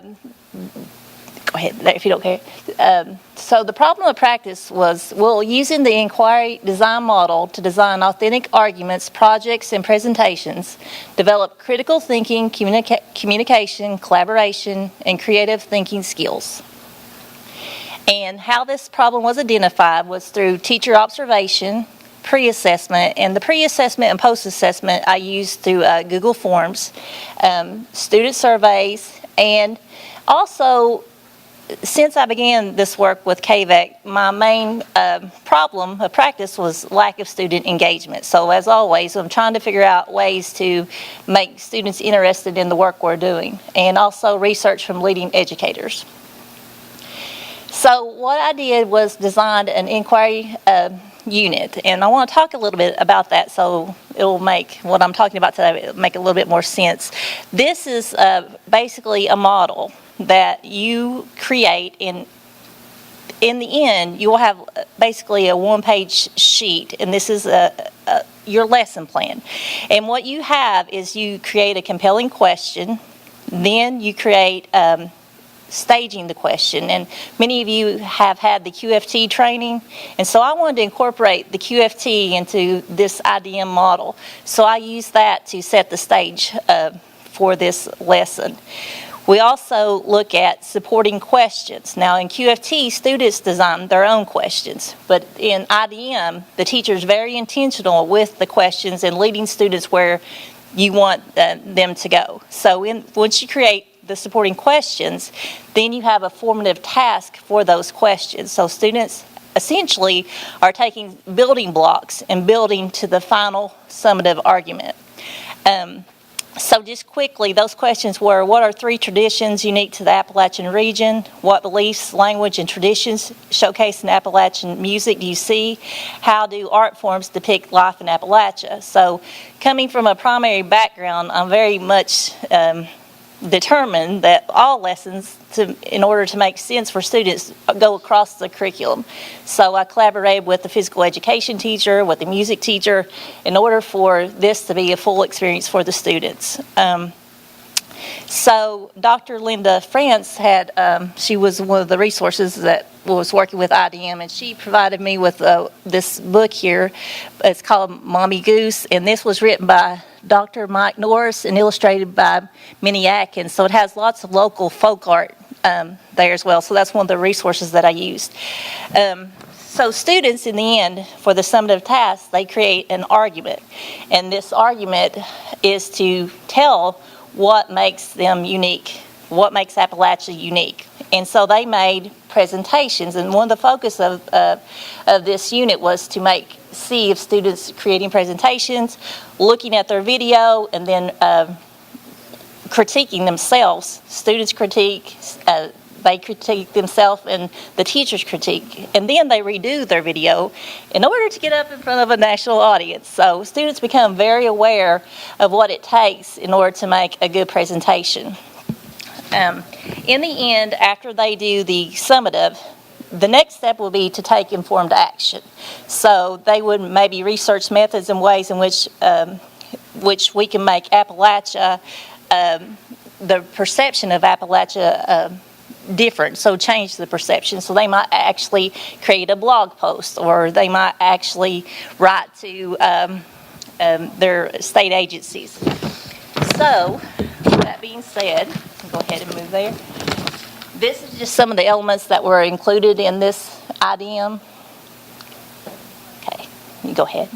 Go ahead, if you don't care. So the problem of practice was, well, using the inquiry design model to design authentic arguments, projects, and presentations, develop critical thinking, communication, collaboration, and creative thinking skills. And how this problem was identified was through teacher observation, pre-assessment, and the pre-assessment and post-assessment I used through Google Forms, student surveys, and also, since I began this work with KVEC, my main problem of practice was lack of student engagement. So as always, I'm trying to figure out ways to make students interested in the work we're doing, and also research from leading educators. So what I did was designed an inquiry unit, and I want to talk a little bit about that so it will make what I'm talking about today make a little bit more sense. This is basically a model that you create. In the end, you will have basically a one-page sheet, and this is your lesson plan. And what you have is you create a compelling question, then you create staging the question. And many of you have had the QFT training, and so I wanted to incorporate the QFT into this IDM model. So I used that to set the stage for this lesson. We also look at supporting questions. Now in QFT, students design their own questions, but in IDM, the teacher is very intentional with the questions and leading students where you want them to go. So once you create the supporting questions, then you have a formative task for those questions. So students essentially are taking building blocks and building to the final summative argument. So just quickly, those questions were, what are 3 traditions unique to the Appalachian region? What beliefs, language, and traditions showcased in Appalachian music do you see? How do art forms depict life in Appalachia? So coming from a primary background, I'm very much determined that all lessons, in order to make sense for students, go across the curriculum. So I collaborated with the physical education teacher, with the music teacher, in order for this to be a full experience for the students. So Dr. Linda France she was one of the resources that was working with IDM, and she provided me with this book here. It's called Mommy Goose, and this was written by Dr. Mike Norris and illustrated by Minnie Atkins. So it has lots of local folk art there as well. So that's one of the resources that I used. So students, in the end, for the summative task, they create an argument. And this argument is to tell what makes them unique, what makes Appalachia unique. And so they made presentations, and one of the focus of this unit was to see if students creating presentations, looking at their video, and then critiquing themselves. Students critique, they critique themselves, and the teachers critique, and then they redo their video in order to get up in front of a national audience. So students become very aware of what it takes in order to make a good presentation. In the end, after they do the summative, the next step will be to take informed action. So they would maybe research methods and ways in which we can make Appalachia, the perception of Appalachia, different, so change the perception. So they might actually create a blog post, or they might actually write to their state agencies. So, that being said, go ahead and move there. This is just some of the elements that were included in this IDM. Okay, you go ahead.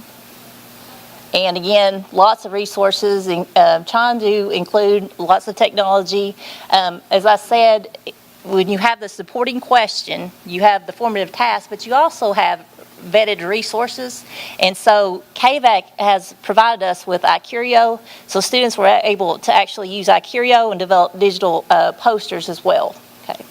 And again, lots of resources, trying to include lots of technology. As I said, when you have the supporting question, you have the formative task, but you also have vetted resources. And so KVEC has provided us with iCurio, so students were able to actually use iCurio and develop digital posters as well. Okay.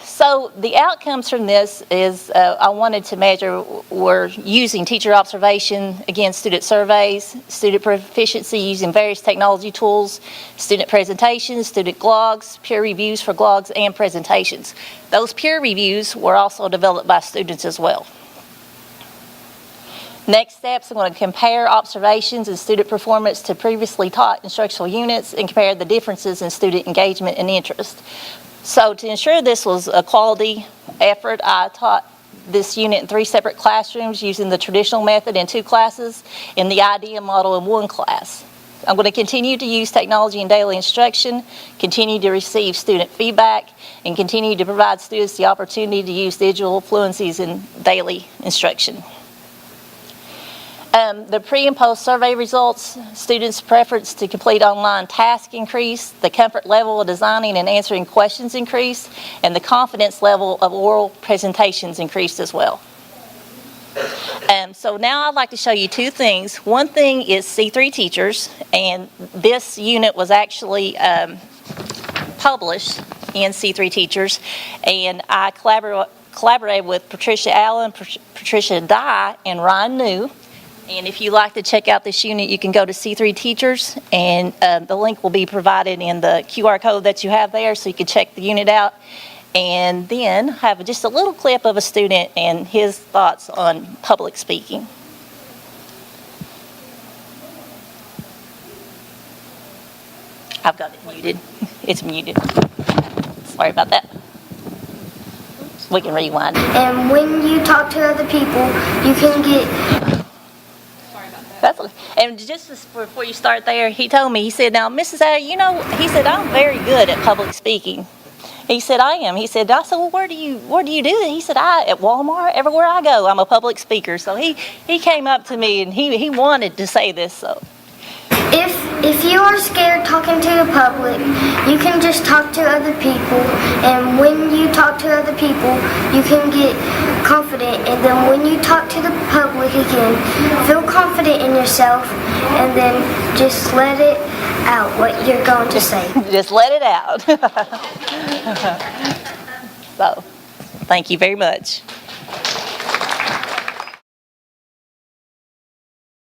So the outcomes from this is I wanted to measure, we're using teacher observation, again, student surveys, student proficiency using various technology tools, student presentations, student blogs, peer reviews for blogs, and presentations. Those peer reviews were also developed by students as well. Next steps, I'm going to compare observations and student performance to previously taught instructional units and compare the differences in student engagement and interest. So to ensure this was a quality effort, I taught this unit in 3 separate classrooms using the traditional method in 2 classes and the IDEA model in 1 class. I'm going to continue to use technology in daily instruction, continue to receive student feedback, and continue to provide students the opportunity to use digital fluencies in daily instruction. The pre and post survey results, students' preference to complete online tasks increased, the comfort level of designing and answering questions increased, and the confidence level of oral presentations increased as well. So now I'd like to show you 2 things. One thing is C3 teachers, and this unit was actually published in C3 teachers, and I collaborated with Patricia Allen, Patricia Dye, and Ryan New. And if you'd like to check out this unit, you can go to C3 Teachers, and the link will be provided in the QR code that you have there, so you can check the unit out. And then have just a little clip of a student and his thoughts on public speaking. I've got it muted. It's muted. Sorry about that. We can rewind it. And when you talk to other people, you can get... That's okay. And just before you start there, he told me, he said, now, Mrs. A, you know, he said, I'm very good at public speaking. He said, I am. He said, I said, well, where do you do that? He said, at Walmart, everywhere I go, I'm a public speaker. So he came up to me and he wanted to say this. So If you are scared talking to the public, you can just talk to other people, and when you talk to other people, you can get confident, and then when you talk to the public again, feel confident in yourself, and then just let it out what you're going to say. Just let it out. So, thank you very much.